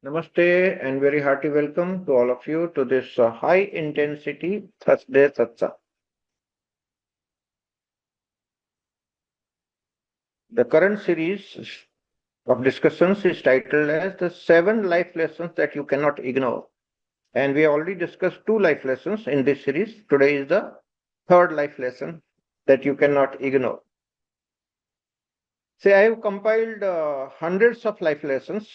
Namaste and very hearty welcome to all of you to this high intensity Thursday Satsang. The current series of discussions is titled as the 7 life lessons that you cannot ignore. And we already discussed 2 life lessons in this series. Today is the third life lesson that you cannot ignore. See, I have compiled hundreds of life lessons.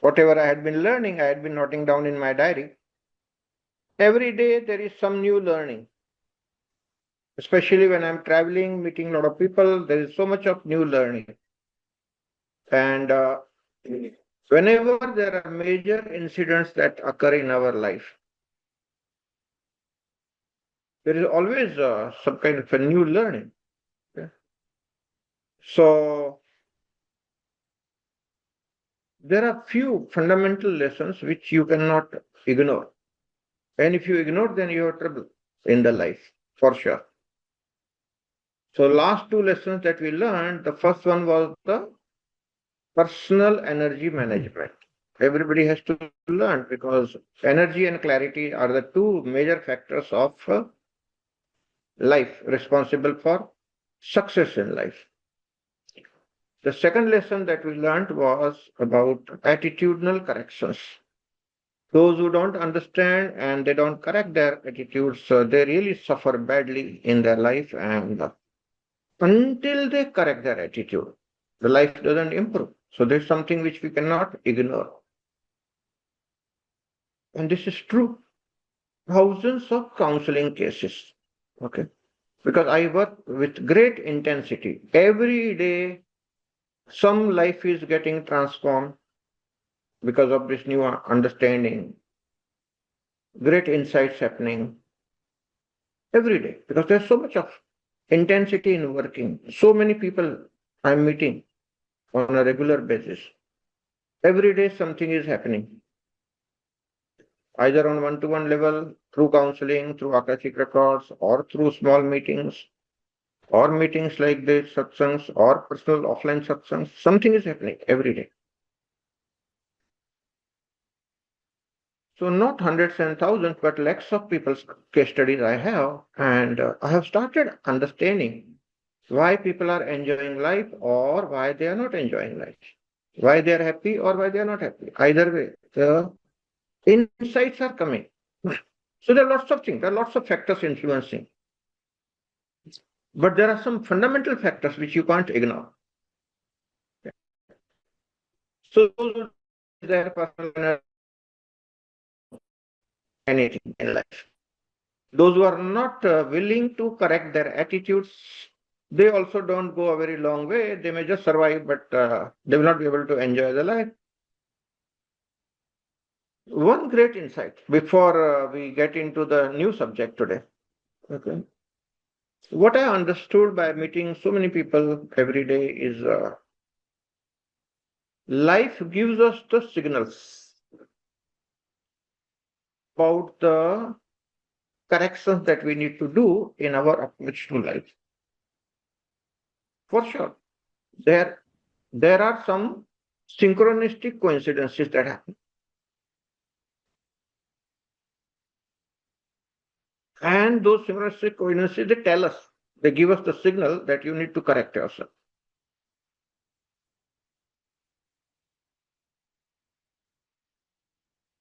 Whatever I had been learning, I had been noting down in my diary. Every day there is some new learning. Especially when I'm traveling, meeting a lot of people, there is so much of new learning. And whenever there are major incidents that occur in our life, there is always some kind of a new learning. Okay? So there are few fundamental lessons which you cannot ignore. And if you ignore, then you have trouble in the life, for sure. So last 2 lessons that we learned, the first one was the personal energy management. Everybody has to learn because energy and clarity are the 2 major factors of life responsible for success in life. The second lesson that we learned was about attitudinal corrections. Those who don't understand and they don't correct their attitudes, they really suffer badly in their life. And until they correct their attitude, the life doesn't improve. So there's something which we cannot ignore. And this is true. Thousands of counseling cases. Okay. Because I work with great intensity. Every day, some life is getting transformed because of this new understanding. Great insights happening every day because there's so much of intensity in working. So many people I'm meeting on a regular basis. Every day, something is happening. Either on one-to-one level, through counseling, through Akashic records, or through small meetings, or meetings like this, satsangs, or personal offline satsangs, something is happening every day. So not hundreds and thousands, but lakhs of people's case studies I have, and I have started understanding why people are enjoying life or why they are not enjoying life, why they are happy or why they are not happy. Either way, the insights are coming. So there are lots of things, there are lots of factors influencing. But there are some fundamental factors which you can't ignore. So their personal anything in life. Those who are not willing to correct their attitudes, they also don't go a very long way. They may just survive, but they will not be able to enjoy the life. One great insight before we get into the new subject today. Okay. What I understood by meeting so many people every day is life gives us the signals about the corrections that we need to do in our approach to life. For sure, there are some synchronistic coincidences that happen. And those synchronistic coincidences, they tell us, they give us the signal that you need to correct yourself.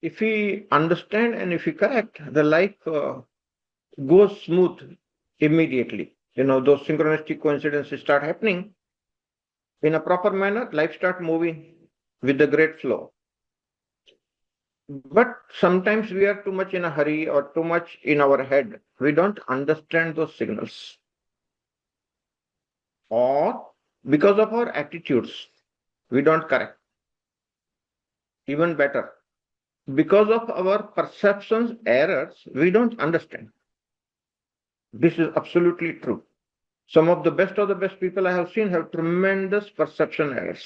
If we understand and if we correct, the life goes smooth immediately. Those synchronistic coincidences start happening in a proper manner, life start moving with the great flow. But sometimes we are too much in a hurry or too much in our head. We don't understand those signals. Or because of our attitudes, we don't correct. Even better, because of our perceptions errors, we don't understand. This is absolutely true. Some of the best people I have seen have tremendous perception errors.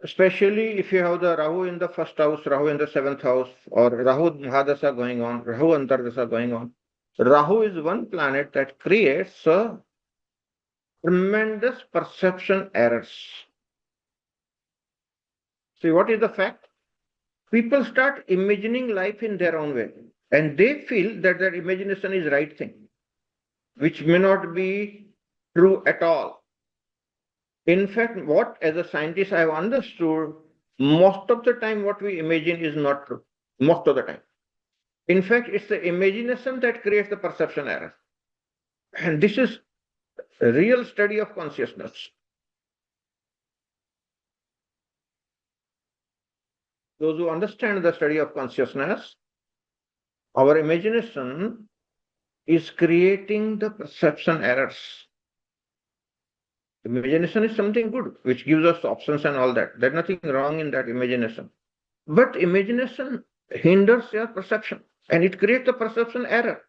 Especially if you have the Rahu in the first house, Rahu in the seventh house, or Rahu Mahadasa going on, Rahu Antardasa going on. Rahu is one planet that creates tremendous perception errors. See, what is the fact? People start imagining life in their own way, and they feel that their imagination is right thing, which may not be true at all. In fact, what as a scientist I have understood, most of the time what we imagine is not true. Most of the time. In fact, it's the imagination that creates the perception error. And this is a real study of consciousness. Those who understand the study of consciousness, our imagination is creating the perception errors. Imagination is something good, which gives us options and all that. There's nothing wrong in that imagination. But imagination hinders your perception and it creates a perception error.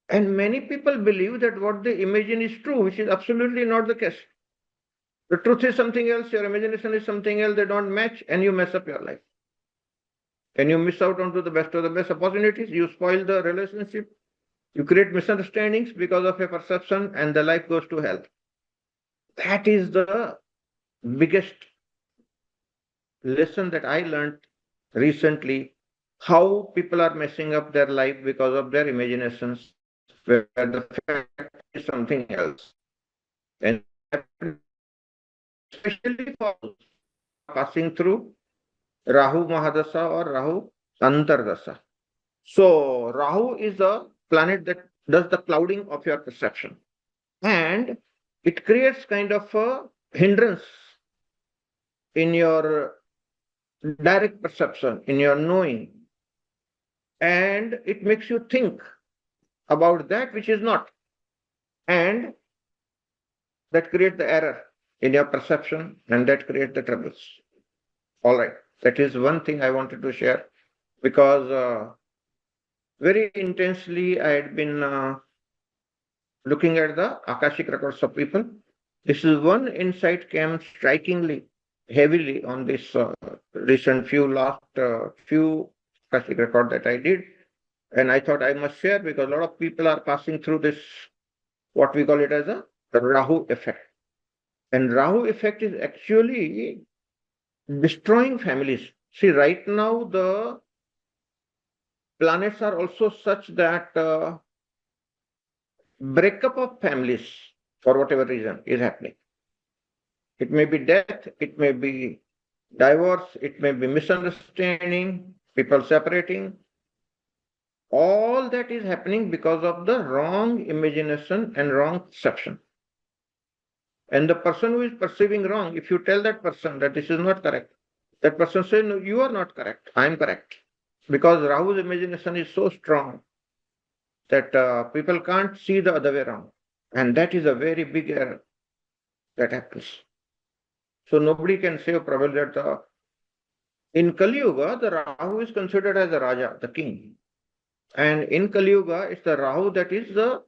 And many people believe that what they imagine is true, which is absolutely not the case. The truth is something else, your imagination is something else, they don't match, and you mess up your life. And you miss out onto the best of the best opportunities, you spoil the relationship, you create misunderstandings because of your perception, and the life goes to hell. That is the biggest lesson that I learned recently, how people are messing up their life because of their imaginations, where the fact is something else. And especially for passing through Rahu Mahadasa or Rahu Antardasa. So Rahu is a planet that does the clouding of your perception. And it creates kind of a hindrance in your direct perception, in your knowing. And it makes you think about that which is not. And that creates the error in your perception and that creates the troubles. All right. That is one thing I wanted to share because very intensely I had been looking at the Akashic records of people. This is one insight came strikingly heavily on this recent few Akashic record that I did. And I thought I must share because a lot of people are passing through this, what we call it as a Rahu effect. And Rahu effect is actually destroying families. See, right now the planets are also such that breakup of families for whatever reason is happening. It may be death, it may be divorce, it may be misunderstanding, people separating. All that is happening because of the wrong imagination and wrong perception. And the person who is perceiving wrong, if you tell that person that this is not correct, that person says, no, you are not correct, I am correct. Because Rahu's imagination is so strong that people can't see the other way around. And that is a very big error that happens. So nobody can say probably that in Kali Yuga, the Rahu is considered as the Raja, the king. And in Kali Yuga, it's the Rahu that is the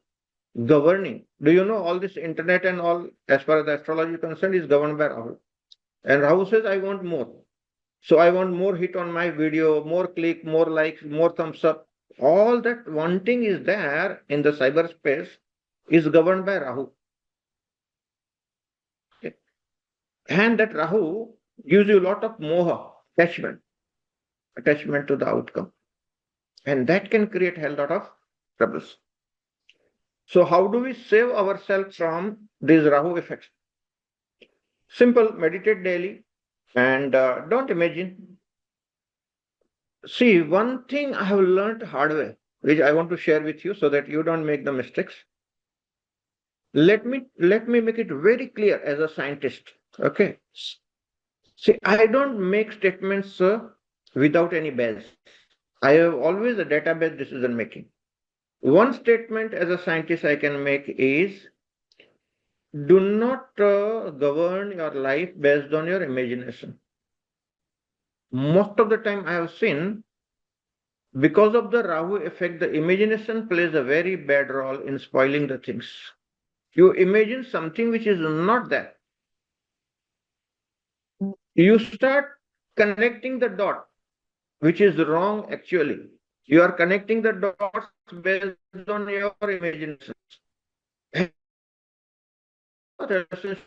governing. Do you know all this internet and all, as far as the astrology is concerned, is governed by Rahu. And Rahu says, I want more. So I want more hit on my video, more click, more likes, more thumbs up. All that wanting is there in the cyberspace is governed by Rahu. Okay. And that Rahu gives you a lot of moha, attachment to the outcome. And that can create a hell lot of troubles. So how do we save ourselves from these Rahu effects? Simple, meditate daily and don't imagine. See, one thing I have learned hard way, which I want to share with you so that you don't make the mistakes. Let me make it very clear as a scientist. Okay. See, I don't make statements without any base. I have always a database decision making. One statement as a scientist I can make is, do not govern your life based on your imagination. Most of the time I have seen, because of the Rahu effect, the imagination plays a very bad role in spoiling the things. You imagine something which is not there. You start connecting the dot, which is wrong actually. You are connecting the dots based on your imagination. relationship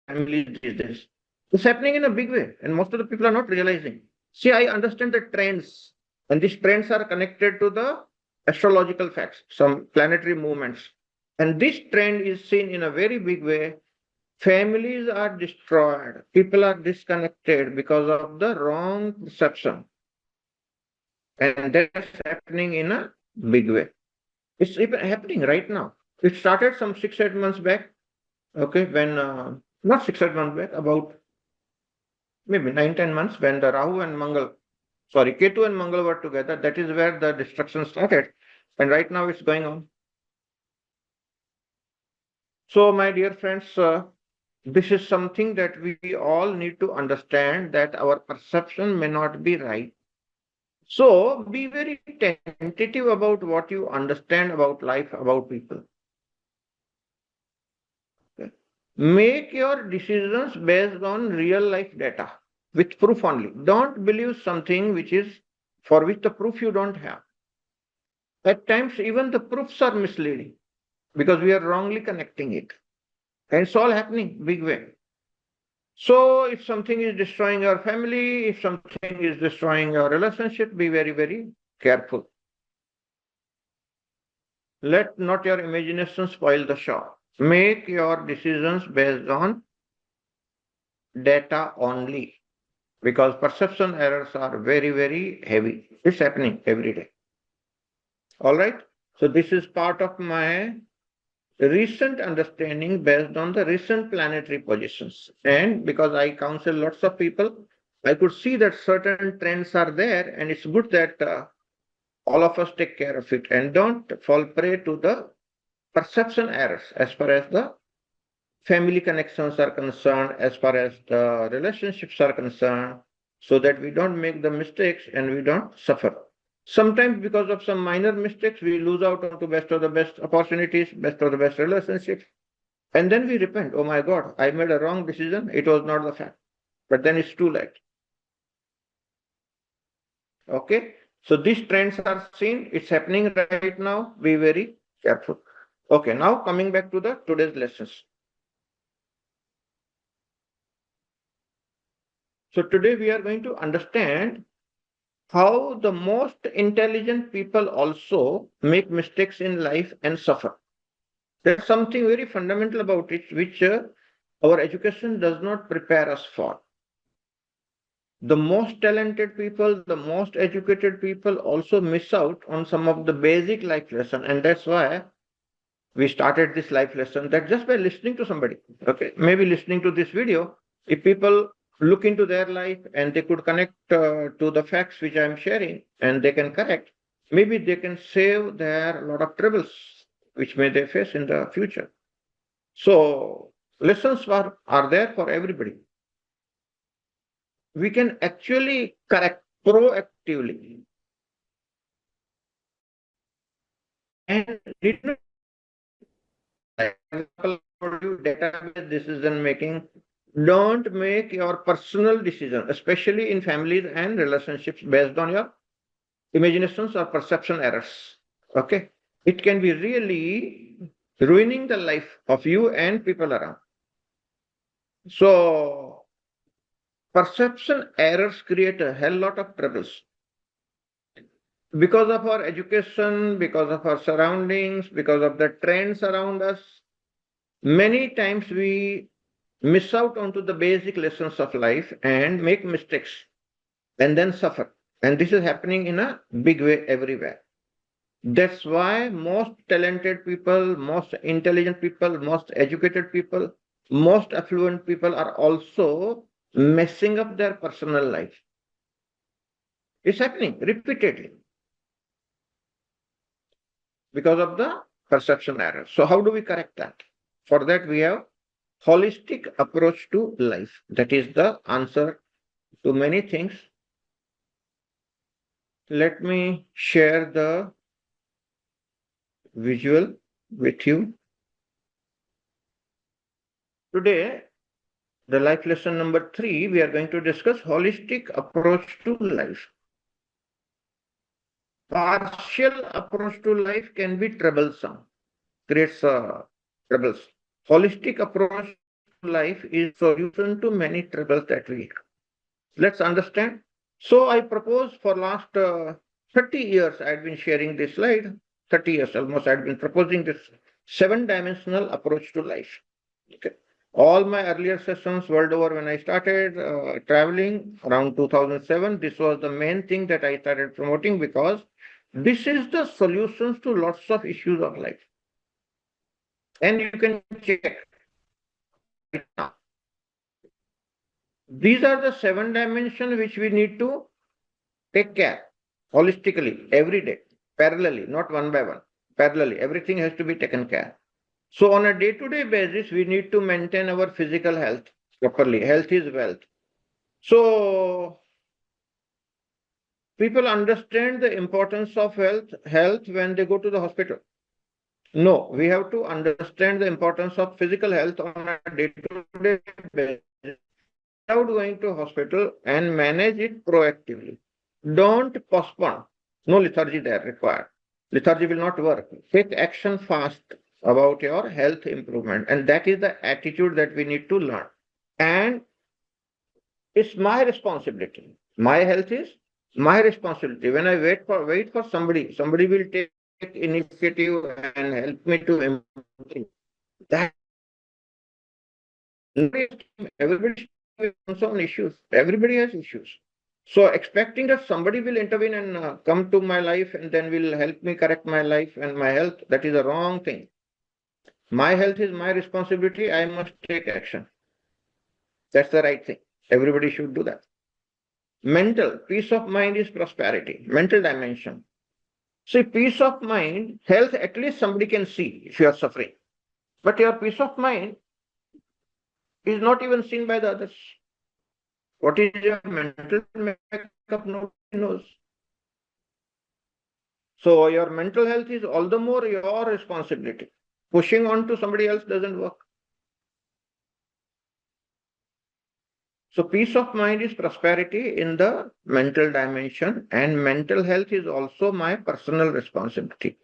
families these days. It's happening in a big way, and most of the people are not realizing. See, I understand the trends, and these trends are connected to the astrological facts, some planetary movements. And this trend is seen in a very big way. Families are destroyed, people are disconnected because of the wrong perception. And that's happening in a big way. It's even happening right now. It started some 6 8 months back. Okay, when not 6 8 months back, about maybe 9 10 months, when the Rahu and Mangal, sorry, Ketu and Mangal were together. That is where the destruction started, and right now it's going on. So, my dear friends, this is something that we all need to understand, that our perception may not be right. So, be very tentative about what you understand about life, about people. Okay? Make your decisions based on real life data with proof only. Don't believe something which is for which the proof you don't have. At times, even the proofs are misleading because we are wrongly connecting it. And it's all happening big way. So, if something is destroying your family, if something is destroying your relationship, be very, very careful. Let not your imagination spoil the show. Make your decisions based on data only, because perception errors are very, very heavy. It's happening every day. All right. So, this is part of my recent understanding based on the recent planetary positions. And because I counsel lots of people, I could see that certain trends are there, and it's good that all of us take care of it and don't fall prey to the perception errors as far as the family connections are concerned, as far as the relationships are concerned, so that we don't make the mistakes and we don't suffer. Sometimes because of some minor mistakes, we lose out on to best of the best opportunities, best of the best relationships. And then we repent. Oh my God, I made a wrong decision. It was not the fact. But then it's too late. Okay. So these trends are seen. It's happening right now. Be very careful. Okay. Now coming back to the today's lessons. So today we are going to understand how the most intelligent people also make mistakes in life and suffer. There's something very fundamental about it, which our education does not prepare us for. The most talented people, the most educated people also miss out on some of the basic life lesson. And that's why we started this life lesson, that just by listening to somebody, okay, maybe listening to this video, if people look into their life and they could connect to the facts which I'm sharing and they can correct, maybe they can save their lot of troubles which may they face in the future. So lessons are there for everybody. We can actually correct proactively and need not, like example, database decision making. Don't make your personal decision, especially in families and relationships, based on your imaginations or perception errors. Okay, it can be really ruining the life of you and people around. So perception errors create a hell lot of troubles because of our education, because of our surroundings, because of the trends around us. Many times we miss out onto the basic lessons of life and make mistakes and then suffer. And this is happening in a big way everywhere. That's why most talented people, most intelligent people, most educated people, most affluent people are also messing up their personal life. It's happening repeatedly because of the perception error. So how do we correct that? For that, we have holistic approach to life. That is the answer to many things. Let me share the visual with you. Today, the life lesson number 3, we are going to discuss holistic approach to life. Partial approach to life can be troublesome, creates troubles. Holistic approach life is solution to many troubles that we have. Let's understand. So I propose for last 30 years, I've been sharing this slide. 30 years almost, I've been proposing this seven-dimensional approach to life. Okay. All my earlier sessions world over, when I started traveling around 2007, this was the main thing that I started promoting, because this is the solutions to lots of issues of life. And you can check right now. These are the seven dimensions which we need to take care holistically every day, parallelly, not one by one, parallelly. Everything has to be taken care. So on a day-to-day basis, we need to maintain our physical health properly. Health is wealth. So people understand the importance of health when they go to the hospital. No, we have to understand the importance of physical health on a day-to-day basis without going to hospital, and manage it proactively. Don't postpone. No lethargy there required. Lethargy will not work. Take action fast about your health improvement. And that is the attitude that we need to learn. And it's my responsibility. My health is my responsibility. When I wait for somebody, somebody will take initiative and help me to improve. That everybody has on issues. Everybody has issues. So expecting that somebody will intervene and come to my life and then will help me correct my life and my health, that is a wrong thing. My health is my responsibility. I must take action. That's the right thing. Everybody should do that. Mental peace of mind is prosperity. Mental dimension. See, peace of mind, health, at least somebody can see if you are suffering. But your peace of mind is not even seen by the others. What is your mental makeup? Nobody knows. So your mental health is all the more your responsibility. Pushing on to somebody else doesn't work. So peace of mind is prosperity in the mental dimension, and mental health is also my personal responsibility.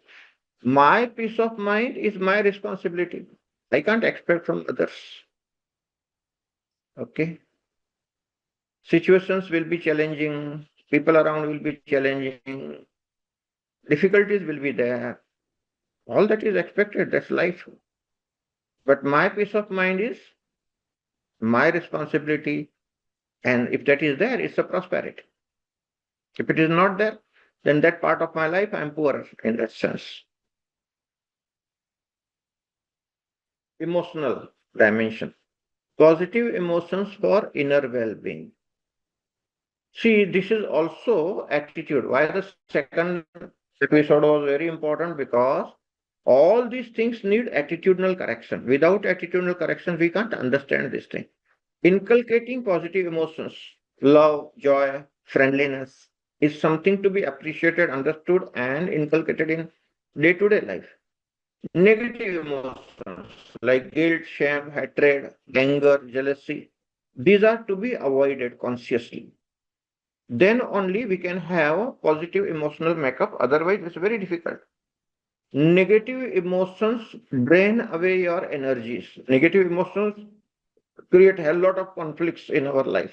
My peace of mind is my responsibility. I can't expect from others. Okay. Situations will be challenging. People around will be challenging. Difficulties will be there. All that is expected. That's life. But my peace of mind is my responsibility. And if that is there, it's a prosperity. If it is not there, then that part of my life, I'm poor in that sense. Emotional dimension. Positive emotions for inner well-being. See, this is also attitude. Why the second episode was very important? Because all these things need attitudinal correction. Without attitudinal correction, we can't understand this thing. Inculcating positive emotions, love, joy, friendliness is something to be appreciated, understood, and inculcated in day-to-day life. Negative emotions like guilt, shame, hatred, anger, jealousy, these are to be avoided consciously. Then only we can have a positive emotional makeup. Otherwise, it's very difficult. Negative emotions drain away your energies. Negative emotions create a lot of conflicts in our life.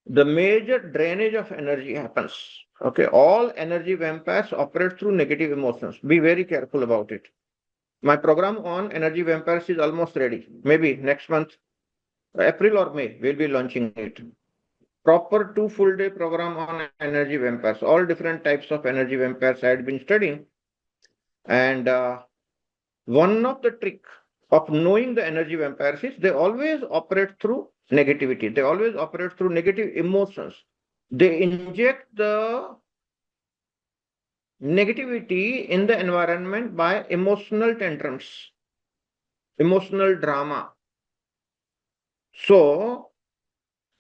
The major drainage of energy happens. Okay, all energy vampires operate through negative emotions. Be very careful about it. My program on energy vampires is almost ready. Maybe next month, April or May, we'll be launching it. Proper 2 full-day program on energy vampires. All different types of energy vampires I had been studying. And one of the trick of knowing the energy vampires is they always operate through negativity. They always operate through negative emotions. They inject the negativity in the environment by emotional tantrums, emotional drama. So,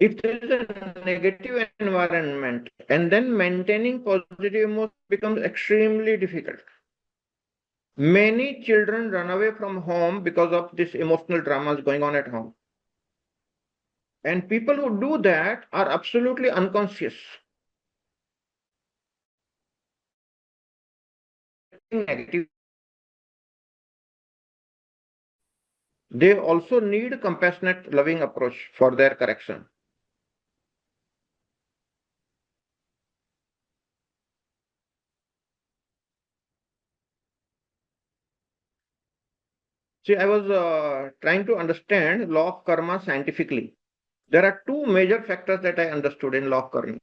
if there is a negative environment and then maintaining positive emotions becomes extremely difficult. Many children run away from home because of this emotional dramas going on at home. And people who do that are absolutely unconscious. Negative. they also need compassionate, loving approach for their correction. See, I was trying to understand law of karma scientifically. There are two major factors that I understood in law of karma.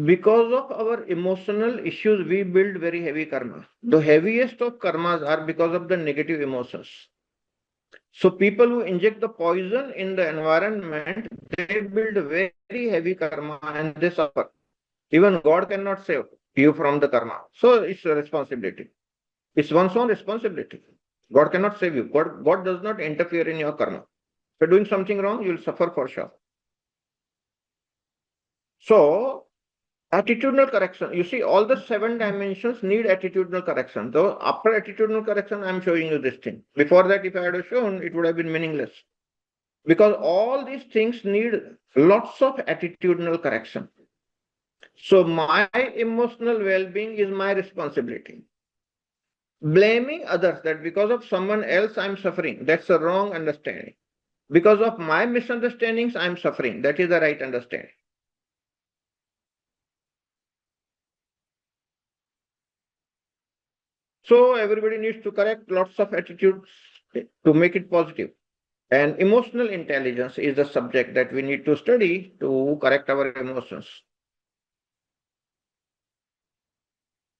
Because of our emotional issues, we build very heavy karma. The heaviest of karmas are because of the negative emotions. So people who inject the poison in the environment, they build very heavy karma and they suffer. Even God cannot save you from the karma. So it's a responsibility. It's one's own responsibility. God cannot save you. God does not interfere in your karma. If you're doing something wrong, you'll suffer for sure. So attitudinal correction. You see, all the 7 dimensions need attitudinal correction. So after attitudinal correction, I'm showing you this thing. Before that, if I had shown, it would have been meaningless. Because all these things need lots of attitudinal correction. So my emotional well-being is my responsibility. Blaming others that because of someone else I'm suffering, that's a wrong understanding. Because of my misunderstandings, I'm suffering. That is the right understanding. So everybody needs to correct lots of attitudes to make it positive. And emotional intelligence is the subject that we need to study to correct our emotions.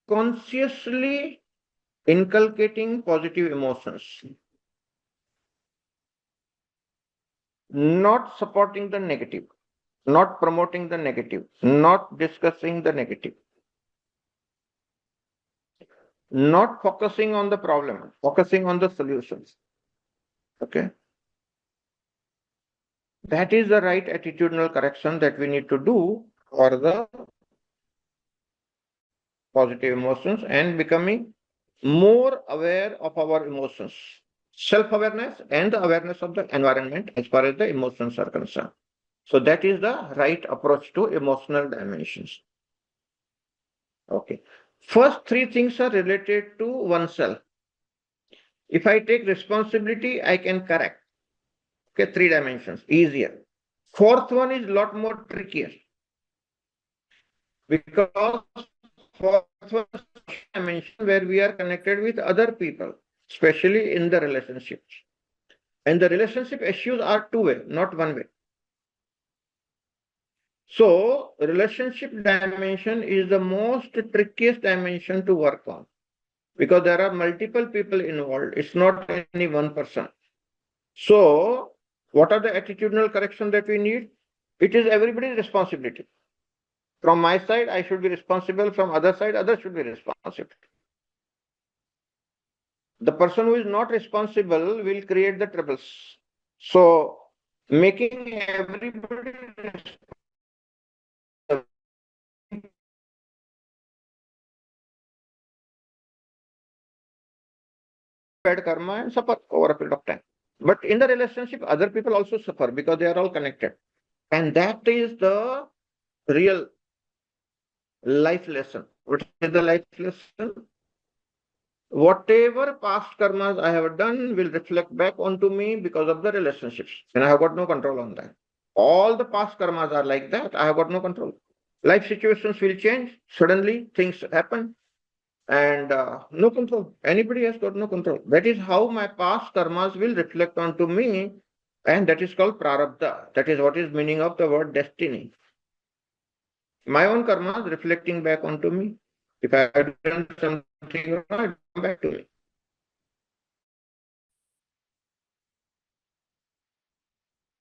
Consciously inculcating positive emotions, not supporting the negative, not promoting the negative, not discussing the negative, not focusing on the problem, focusing on the solutions. Okay. That is the right attitudinal correction that we need to do for the positive emotions and becoming more aware of our emotions. Self awareness and the awareness of the environment as far as the emotions are concerned. So, that is the right approach to emotional dimensions. Okay. First 3 things are related to oneself. If I take responsibility, I can correct. Okay, 3 dimensions, easier. Fourth one is a lot more trickier because fourth one is dimension where we are connected with other people, especially in the relationships. And the relationship issues are two-way, not one-way. So, relationship dimension is the most trickiest dimension to work on because there are multiple people involved. It's not any one person. So, what are the attitudinal correction that we need? It is everybody's responsibility. From my side, I should be responsible. From other side, others should be responsible. The person who is not responsible will create the troubles. So, making everybody bad karma and suffer over a period of time. But in the relationship, other people also suffer because they are all connected. And that is the real life lesson. What is the life lesson? Whatever past karmas I have done will reflect back onto me because of the relationships. And I have got no control on that. All the past karmas are like that. I have got no control. Life situations will change. Suddenly things happen and no control. Anybody has got no control. That is how my past karmas will reflect onto me. And that is called prarabdha. That is what is meaning of the word destiny. My own karma is reflecting back onto me. If I had done something wrong, it come back to me.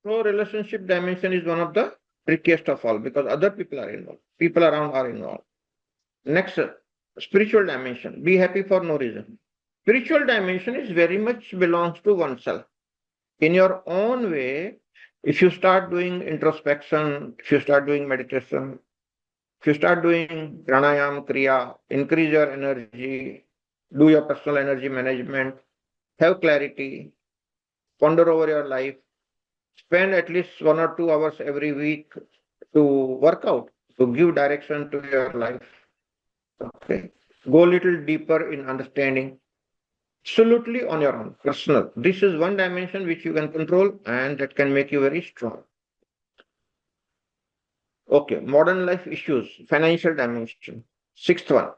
So relationship dimension is one of the trickiest of all because other people are involved. People around are involved. Next, spiritual dimension. Be happy for no reason. Spiritual dimension is very much belongs to oneself. In your own way, if you start doing introspection, if you start doing meditation, if you start doing pranayam, kriya, increase your energy, do your personal energy management, have clarity, ponder over your life, spend at least 1 or 2 hours every week to work out, to give direction to your life. Okay. Go a little deeper in understanding. absolutely on your own, personal. This is one dimension which you can control and that can make you very strong. Okay, modern life issues, financial dimension. Sixth one,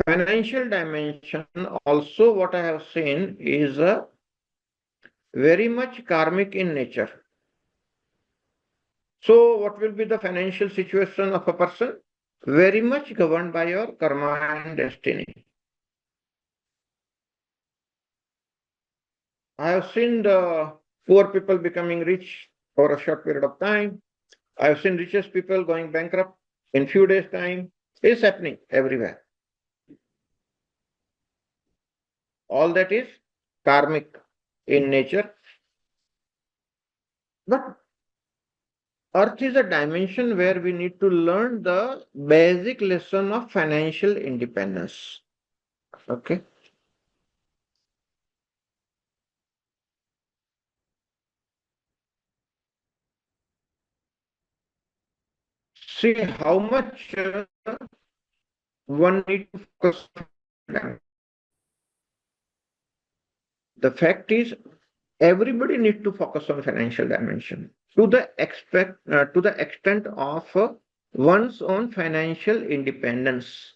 financial dimension. Also, what I have seen is very much karmic in nature. So, what will be the financial situation of a person? Very much governed by your karma and destiny. I have seen the poor people becoming rich for a short period of time. I have seen richest people going bankrupt in few days' time. It's happening everywhere. All that is karmic in nature. But Earth is a dimension where we need to learn the basic lesson of financial independence. Okay. See how much one need to focus on. The fact is, everybody need to focus on financial dimension to the extent of one's own financial independence.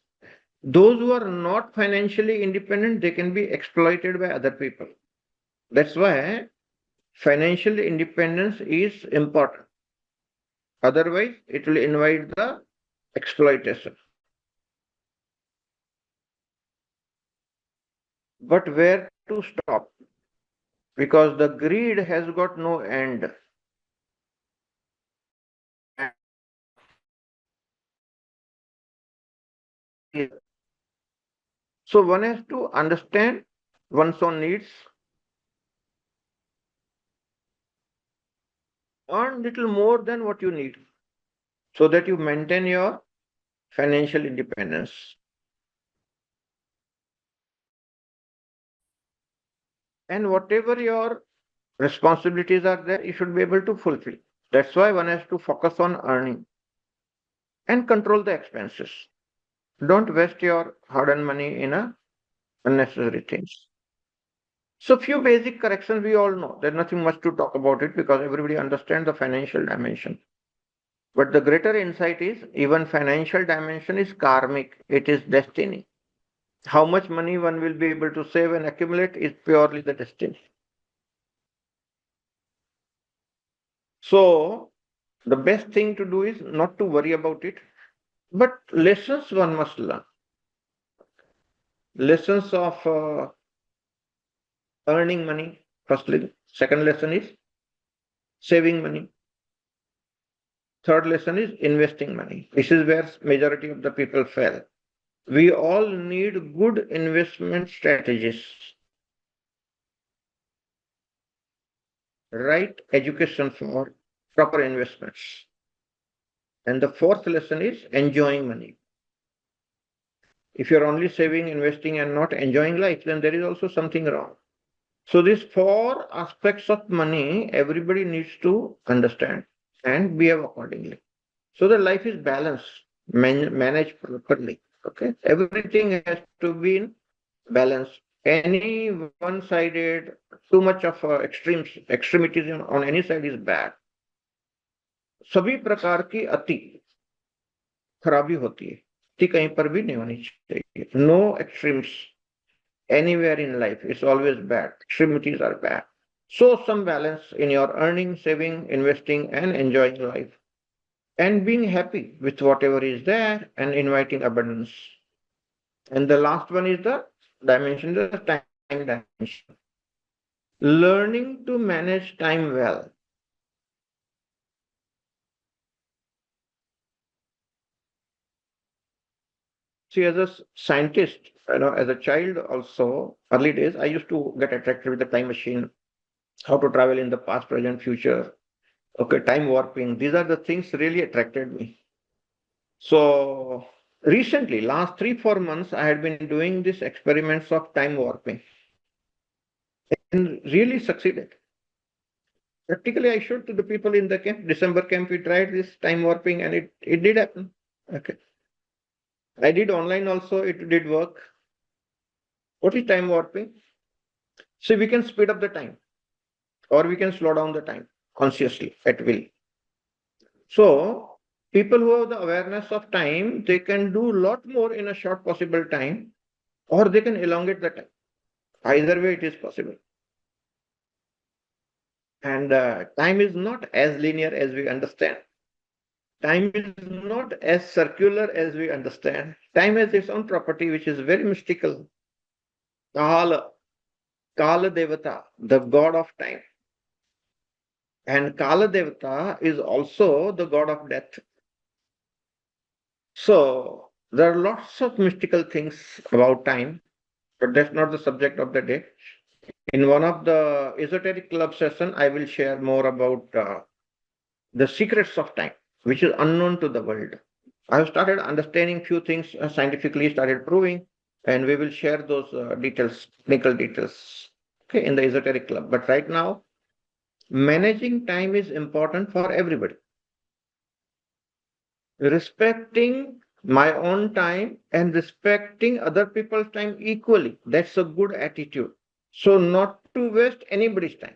Those who are not financially independent, they can be exploited by other people. That's why financial independence is important. Otherwise, it will invite the exploitation. But where to stop? Because the greed has got no end. So one has to understand one's own needs, earn little more than what you need so that you maintain your financial independence. And whatever your responsibilities are there, you should be able to fulfill. That's why one has to focus on earning and control the expenses. Don't waste your hard-earned money in unnecessary things. So few basic corrections we all know. There's nothing much to talk about it because everybody understands the financial dimension. But the greater insight is even financial dimension is karmic. It is destiny. How much money one will be able to save and accumulate is purely the destiny. So the best thing to do is not to worry about it, but lessons one must learn. Lessons of earning money, firstly. Second lesson is saving money. Third lesson is investing money. This is where majority of the people fail. We all need good investment strategies, right education for proper investments. And the fourth lesson is enjoying money. If you're only saving, investing, and not enjoying life, then there is also something wrong. So these four aspects of money, everybody needs to understand and behave accordingly. So the life is balanced, managed properly. Okay, everything has to be in balance. Any one-sided, too much of extremities on any side is bad. सभी प्रकार की अति खराबी होती है, अति कहीं पर भी नहीं होनी चाहिए. No extremes anywhere in life is always bad. Extremities are bad. So some balance in your earning, saving, investing, and enjoying life. And being happy with whatever is there and inviting abundance. And the last one is the dimension, the time dimension. Learning to manage time well. See, as a scientist, as a child also, early days, I used to get attracted with the time machine, how to travel in the past, present, future. Okay, time warping. These are the things really attracted me. So recently, last 3, 4 months, I had been doing these experiments of time warping and really succeeded. Practically, I showed to the people in the camp, December camp, we tried this time warping and it did happen. Okay. I did online also, it did work. What is time warping? See, we can speed up the time or we can slow down the time consciously at will. So, people who have the awareness of time, they can do a lot more in a short possible time or they can elongate the time. Either way, it is possible. And time is not as linear as we understand. Time is not as circular as we understand. Time has its own property, which is very mystical. Kala, Kala Devata, the god of time. And Kala Devata is also the god of death. So there are lots of mystical things about time, but that's not the subject of the day. In one of the esoteric club session, I will share more about the secrets of time, which is unknown to the world. I have started understanding few things scientifically, started proving, and we will share those details, technical details, okay, in the esoteric club. But right now, managing time is important for everybody. Respecting my own time and respecting other people's time equally. That's a good attitude. So, not to waste anybody's time.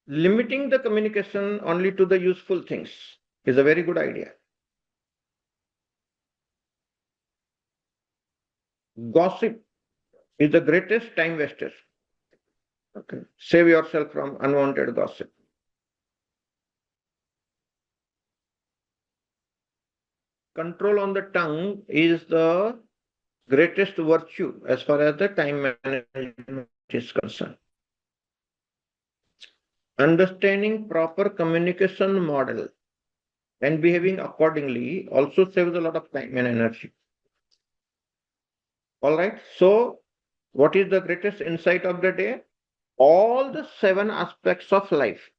Limiting the communication only to the useful things is a very good idea. Gossip is the greatest time waster. Okay. Save yourself from unwanted gossip. Control on the tongue is the greatest virtue as far as the time management is concerned. Understanding proper communication model and behaving accordingly also saves a lot of time and energy. All right. So, what is the greatest insight of the day? All the 7 aspects of life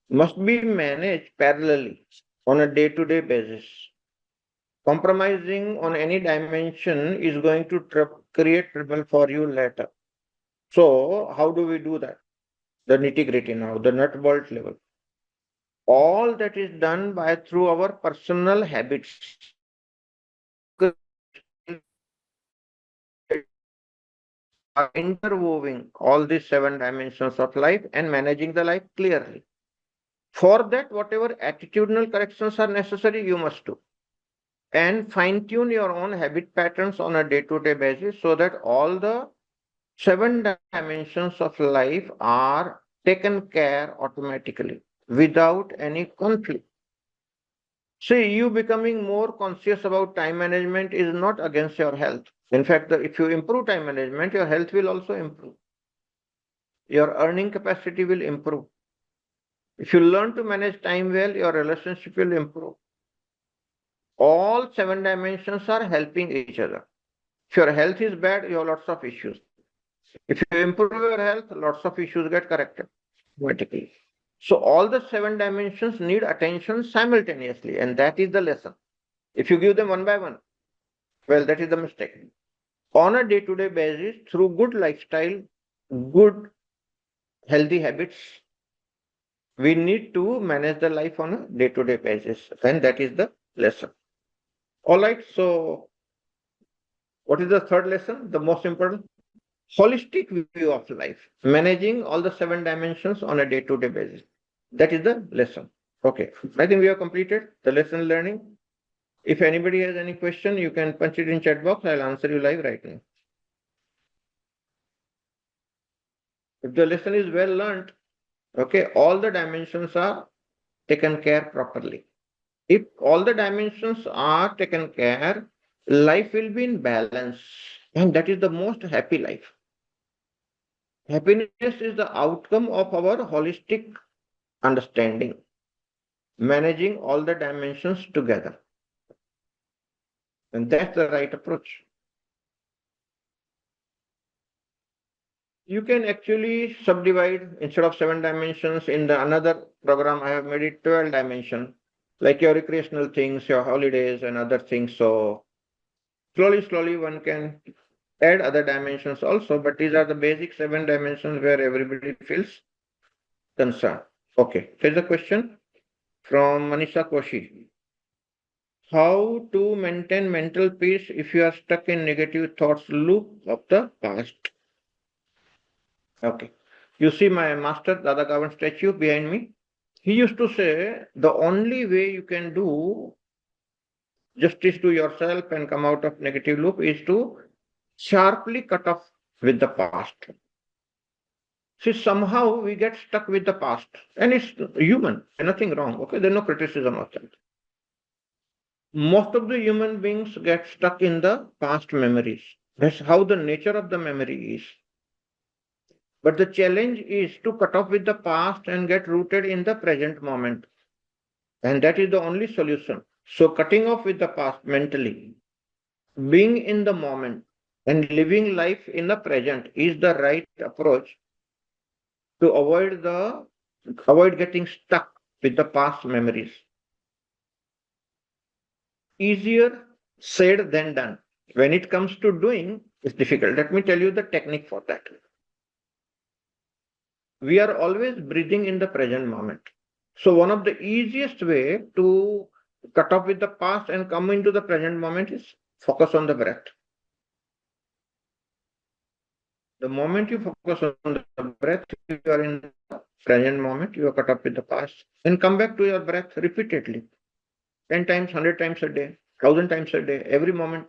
must be managed parallelly on a day-to-day basis. Compromising on any dimension is going to create trouble for you later. So, how do we do that? The nitty-gritty now, the nut bolt level. All that is done by through our personal habits. Are interweaving all these 7 dimensions of life and managing the life clearly. For that, whatever attitudinal corrections are necessary, you must do. And fine tune your own habit patterns on a day-to-day basis so that all the 7 dimensions of life are taken care automatically without any conflict. See, you becoming more conscious about time management is not against your health. In fact, if you improve time management, your health will also improve. Your earning capacity will improve. If you learn to manage time well, your relationship will improve. All 7 dimensions are helping each other. If your health is bad, you have lots of issues. If you improve your health, lots of issues get corrected automatically. So all the 7 dimensions need attention simultaneously, and that is the lesson. If you give them one by one, well, that is the mistake. On a day-to-day basis, through good lifestyle, good healthy habits, we need to manage the life on a day-to-day basis, and that is the lesson. All right, so what is the third lesson? The most important? Holistic view of life, managing all the 7 dimensions on a day-to-day basis. That is the lesson. Okay, I think we have completed the lesson learning. If anybody has any question, you can punch it in chat box. I'll answer you live right now. If the lesson is well learned, okay, all the dimensions are taken care properly. If all the dimensions are taken care, life will be in balance, and that is the most happy life. Happiness is the outcome of our holistic understanding, managing all the dimensions together. And that's the right approach. You can actually subdivide instead of 7 dimensions in the another program. I have made it 12 dimension, like your recreational things, your holidays and other things. So slowly one can add other dimensions also, but these are the basic 7 dimensions where everybody feels concerned. Okay, there's a question from Manisha Koshi. how to maintain mental peace if you are stuck in negative thoughts loop of the past. Okay. You see my master, Dada Gavan statue behind me? He used to say, the only way you can do justice to yourself and come out of negative loop is to sharply cut off with the past. See, somehow we get stuck with the past, and it's human, nothing wrong. Okay, there's no criticism of that. Most of the human beings get stuck in the past memories. That's how the nature of the memory is. But the challenge is to cut off with the past and get rooted in the present moment. And that is the only solution. So, cutting off with the past mentally, being in the moment, and living life in the present is the right approach to avoid getting stuck with the past memories. Easier said than done. When it comes to doing, it's difficult. Let me tell you the technique for that. We are always breathing in the present moment. So one of the easiest way to cut off with the past and come into the present moment is focus on the breath. The moment you focus on the breath, you are in the present moment, you are cut off with the past. Then come back to your breath repeatedly. 10 times, 100 times a day, 1,000 times a day, every moment.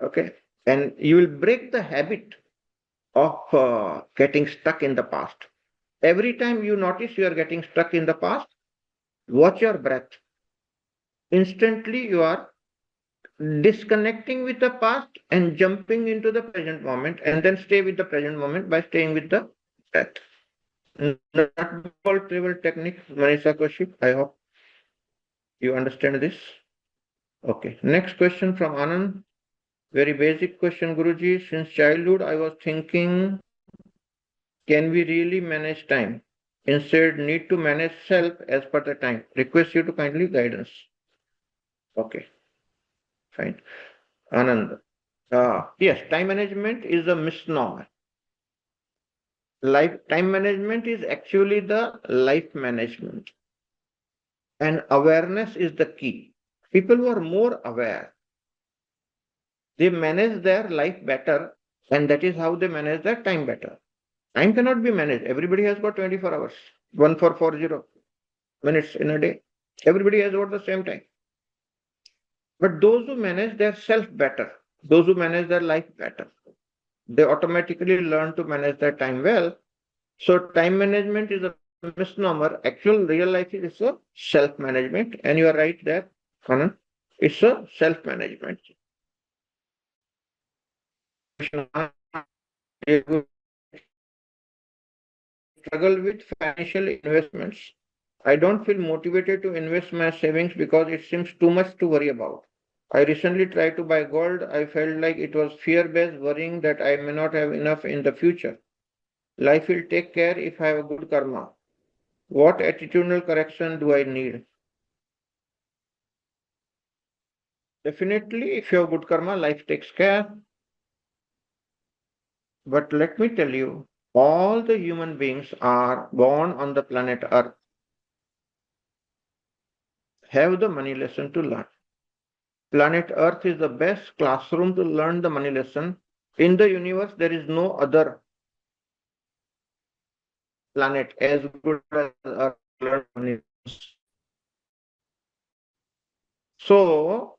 Okay. And you will break the habit of getting stuck in the past. Every time you notice you are getting stuck in the past, watch your breath. Instantly you are disconnecting with the past and jumping into the present moment, and then stay with the present moment by staying with the breath. Not all trivial technique, Manisha Kaushik. I hope you understand this. Okay. Next question from Anand. Very basic question, Guruji. Since childhood, I was thinking, can we really manage time? Instead, need to manage self as per the time. Request you to kindly guidance. Okay, fine. Anand. Yes, time management is a misnomer. Time management is actually the life management. And awareness is the key. People who are more aware, they manage their life better, and that is how they manage their time better. Time cannot be managed. Everybody has got 24 hours, 1440 minutes in a day. Everybody has got the same time. But those who manage their self better, those who manage their life better, they automatically learn to manage their time well. So time management is a misnomer. Actual real life is a self-management. And you are right there, Anand. It's a self-management. Struggle with financial investments. I don't feel motivated to invest my savings because it seems too much to worry about. I recently tried to buy gold. I felt like it was fear-based, worrying that I may not have enough in the future. Life will take care if I have a good karma. What attitudinal correction do I need? Definitely, if you have good karma, life takes care. But let me tell you, all the human beings are born on the planet Earth, have the money lesson to learn. Planet Earth is the best classroom to learn the money lesson. In the universe, there is no other planet as good as Earth to learn money. So,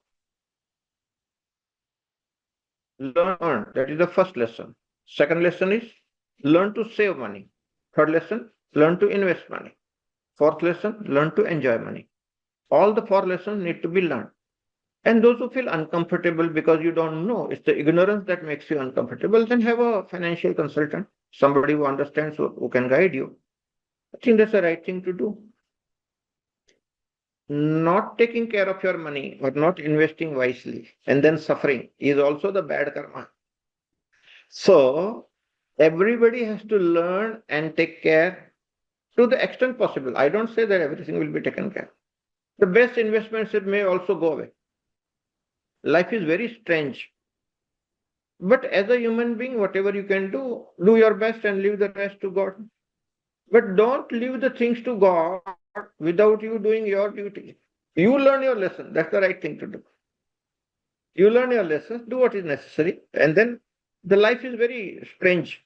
learn. That is the first lesson. Second lesson is learn to save money. Third lesson, learn to invest money. Fourth lesson, learn to enjoy money. All the four lessons need to be learned. And those who feel uncomfortable because you don't know, it's the ignorance that makes you uncomfortable, then have a financial consultant, somebody who understands, who can guide you. I think that's the right thing to do. Not taking care of your money or not investing wisely and then suffering is also the bad karma. So everybody has to learn and take care to the extent possible. I don't say that everything will be taken care. The best investments may also go away. Life is very strange. But as a human being, whatever you can do your best and leave the rest to God. But don't leave the things to God without you doing your duty. You learn your lesson. That's the right thing to do. You learn your lessons, do what is necessary, and then the life is very strange.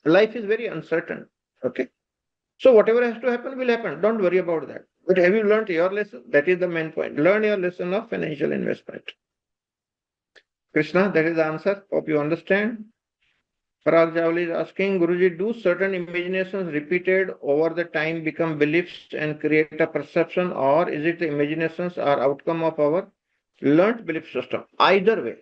Life is very uncertain. Okay. So whatever has to happen will happen. Don't worry about that. But have you learned your lesson? That is the main point. Learn your lesson of financial investment. Krishna, that is the answer. Hope you understand. Parag Javali is asking, Guruji, do certain imaginations repeated over the time become beliefs and create a perception, or is it the imaginations are outcome of our learnt belief system? Either way,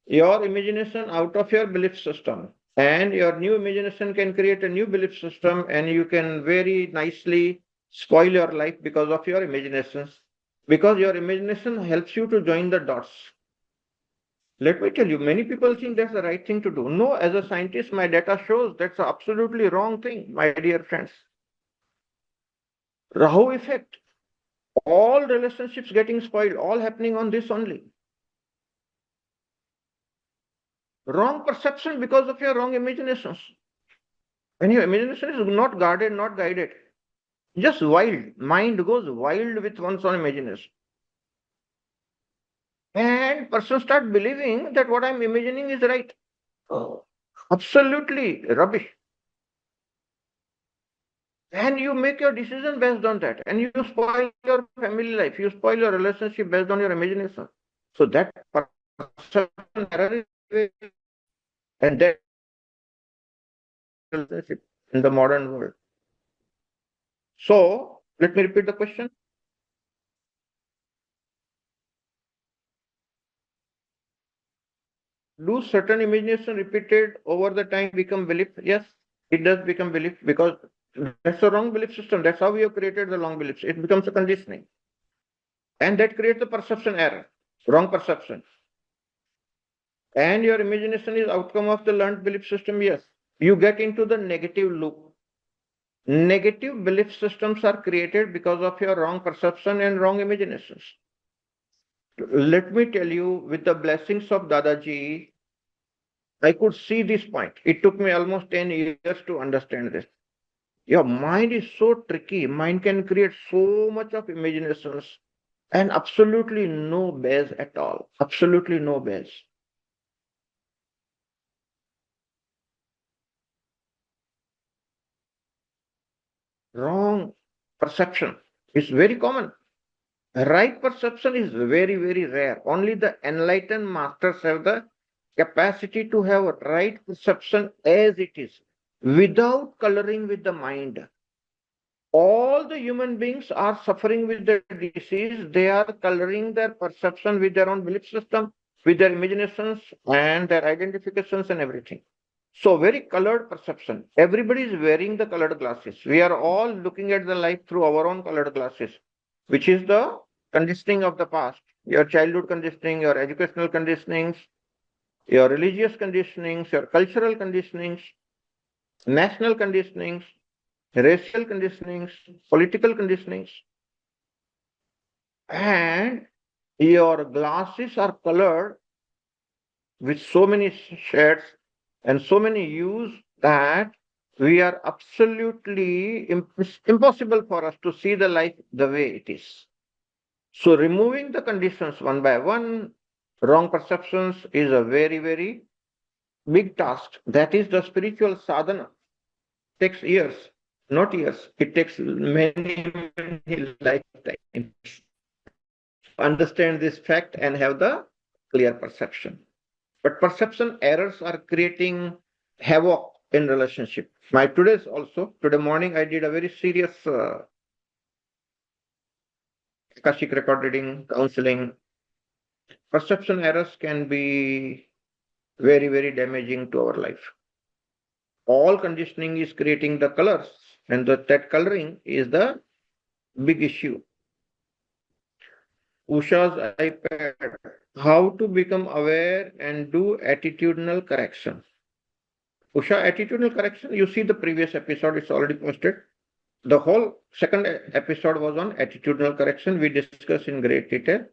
your imagination out of your belief system and your new imagination can create a new belief system, and you can very nicely spoil your life because of your imaginations. Because your imagination helps you to join the dots. Let me tell you, many people think that's the right thing to do. No, as a scientist, my data shows that's an absolutely wrong thing, my dear friends. Rahu effect. All relationships getting spoiled, all happening on this only. Wrong perception because of your wrong imaginations. When your imagination is not guarded, not guided, just wild. Mind goes wild with one's own imagination. And person start believing that what I'm imagining is right. Oh, absolutely rubbish. And you make your decision based on that. And you spoil your family life. You spoil your relationship based on your imagination. So that perception error is and that relationship in the modern world. So let me repeat the question. Do certain imagination repeated over the time become belief? Yes, it does become belief because that's a wrong belief system. That's how we have created the wrong beliefs. It becomes a conditioning. And that creates the perception error, wrong perception. And your imagination is outcome of the learned belief system. Yes, you get into the negative loop. Negative belief systems are created because of your wrong perception and wrong imaginations. Let me tell you, with the blessings of Dadaji, I could see this point. It took me almost 10 years to understand this. Your mind is so tricky. Mind can create so much of imaginations and absolutely no base at all. Absolutely no base. Wrong perception is very common. Right perception is very, very rare. Only the enlightened masters have the capacity to have right perception as it is, without coloring with the mind. All the human beings are suffering with the disease. They are coloring their perception with their own belief system, with their imaginations and their identifications and everything. So, very colored perception. Everybody is wearing the colored glasses. We are all looking at the life through our own colored glasses, which is the conditioning of the past. Your childhood conditioning, your educational conditionings, your religious conditionings, your cultural conditionings, national conditionings, racial conditionings, political conditionings, and your glasses are colored with so many shades and so many hues that we are absolutely impossible for us to see the life the way it is. So removing the conditions one by one, wrong perceptions is a very, very big task. That is the spiritual sadhana. It takes years, not years. It takes many, many lifetimes. Understand this fact and have the clear perception. But perception errors are creating havoc in relationship. My today's also, today morning I did a very serious Akashic record reading, counseling. Perception errors can be very, very damaging to our life. All conditioning is creating the colors, and that coloring is the big issue. Usha's iPad, how to become aware and do attitudinal correction. Usha, attitudinal correction, you see the previous episode, it's already posted. The whole second episode was on attitudinal correction. We discussed in great detail.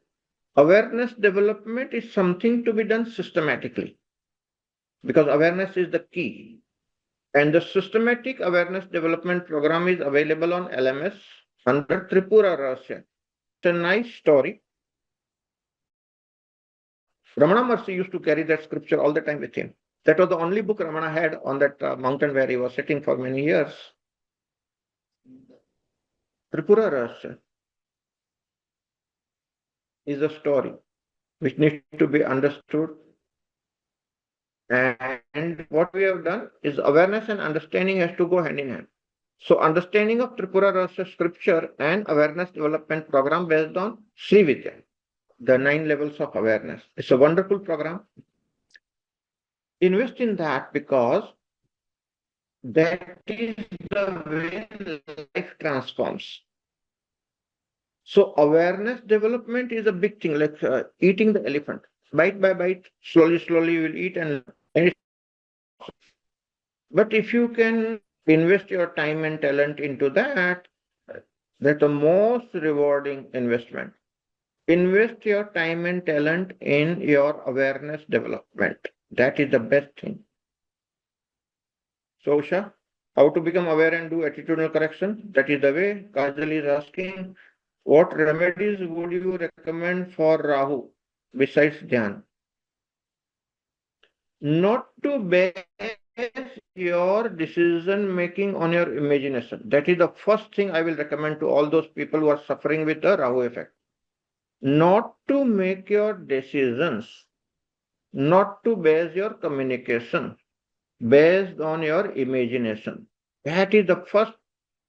Awareness development is something to be done systematically because awareness is the key. And the systematic awareness development program is available on LMS under Tripura Rahasya. It's a nice story. Ramana Maharshi used to carry that scripture all the time with him. That was the only book Ramana had on that mountain where he was sitting for many years. Tripura Rahasya is a story which needs to be understood. And what we have done is awareness and understanding has to go hand in hand. So understanding of Tripura Rahasya scripture and awareness development program based on Sri Vidya, the 9 levels of awareness. It's a wonderful program. Invest in that because that is the way life transforms. So awareness development is a big thing, like eating the elephant. Bite by bite, slowly, slowly you will eat and but if you can invest your time and talent into that, that's the most rewarding investment. Invest your time and talent in your awareness development. That is the best thing. So, Usha, how to become aware and do attitudinal correction? That is the way. Kajal is asking, what remedies would you recommend for Rahu besides Dhyan? Not to base your decision making on your imagination. That is the first thing I will recommend to all those people who are suffering with the Rahu effect. Not to make your decisions, not to base your communication based on your imagination. That is the first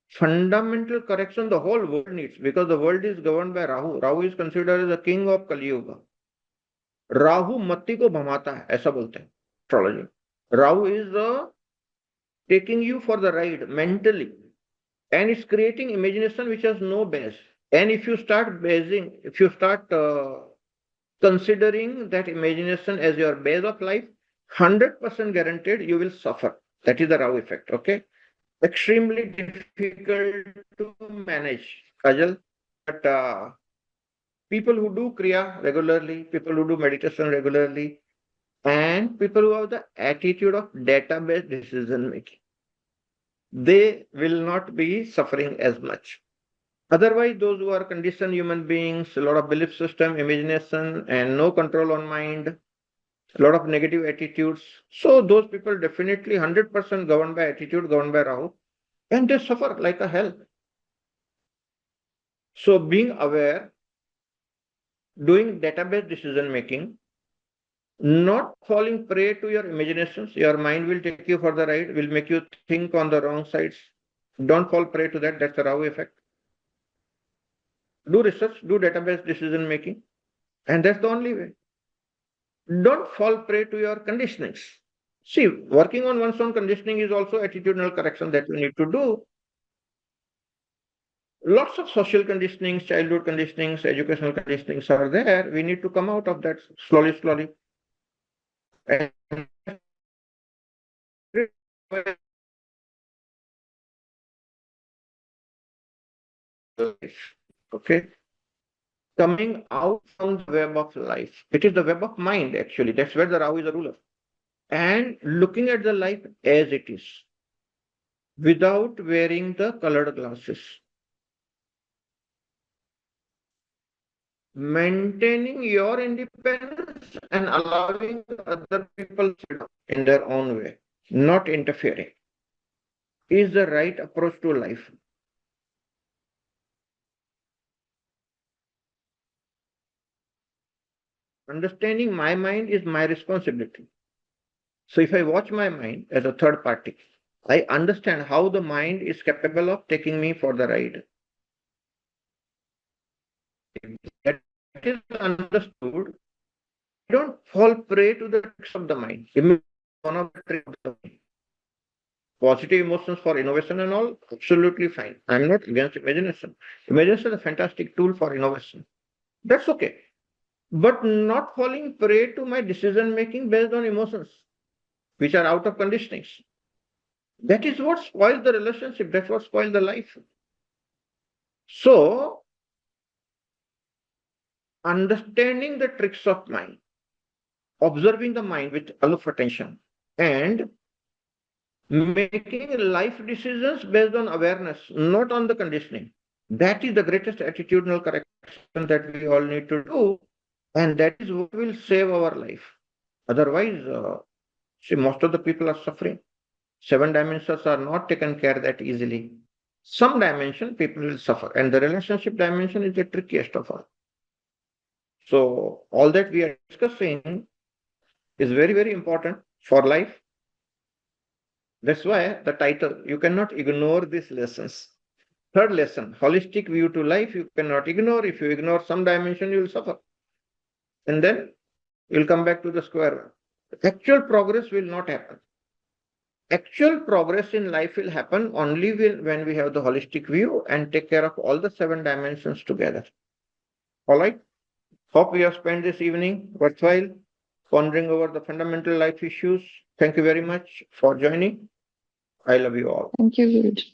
fundamental correction the whole world needs because the world is governed by Rahu. Rahu is considered as the king of Kali Yuga. Rahu मति को भमाता है ऐसा बोलते हैं astrology. Rahu is taking you for the ride mentally and it's creating imagination which has no base. And if you start considering that imagination as your base of life, 100% guaranteed you will suffer. That is the Rahu effect. Okay, extremely difficult to manage, Kajal. But people who do Kriya regularly, people who do meditation regularly, and people who have the attitude of database decision making, they will not be suffering as much. Otherwise, those who are conditioned human beings, a lot of belief system, imagination, and no control on mind, a lot of negative attitudes. So those people definitely 100% governed by attitude, governed by Rahu, and they suffer like a hell. So being aware, doing database decision making, not falling prey to your imaginations. Your mind will take you for the ride, will make you think on the wrong sides. Don't fall prey to that. That's the Rahu effect. Do research, do database decision making, and that's the only way. Don't fall prey to your conditionings. See, working on one's own conditioning is also attitudinal correction that we need to do. Lots of social conditionings, childhood conditionings, educational conditionings are there. We need to come out of that slowly, slowly. And okay, coming out from the web of life. It is the web of mind, actually. That's where the Rahu is a ruler. And looking at the life as it is, without wearing the colored glasses. Maintaining your independence and allowing other people in their own way, not interfering, is the right approach to life. Understanding my mind is my responsibility. So if I watch my mind as a third party, I understand how the mind is capable of taking me for the ride. If that is understood, don't fall prey to the tricks of the mind. One of the tricks of the mind. Positive emotions for innovation and all, absolutely fine. I'm not against imagination. Imagination is a fantastic tool for innovation. That's okay. But not falling prey to my decision making based on emotions, which are out of conditionings. That is what spoils the relationship. That's what spoils the life. So, understanding the tricks of mind, observing the mind with aloof attention, and making life decisions based on awareness, not on the conditioning. That is the greatest attitudinal correction that we all need to do. And that is what will save our life. Otherwise, see, most of the people are suffering. Seven dimensions are not taken care that easily. Some dimension people will suffer, and the relationship dimension is the trickiest of all. So, all that we are discussing is very, very important for life. That's why the title, you cannot ignore these lessons. Third lesson, holistic view to life, you cannot ignore. If you ignore some dimension, you will suffer. And then you'll come back to the square one. Actual progress will not happen. Actual progress in life will happen only when we have the holistic view and take care of all the seven dimensions together. All right. Hope we have spent this evening worthwhile pondering over the fundamental life issues. Thank you very much for joining. I love you all. Thank you, Guruji.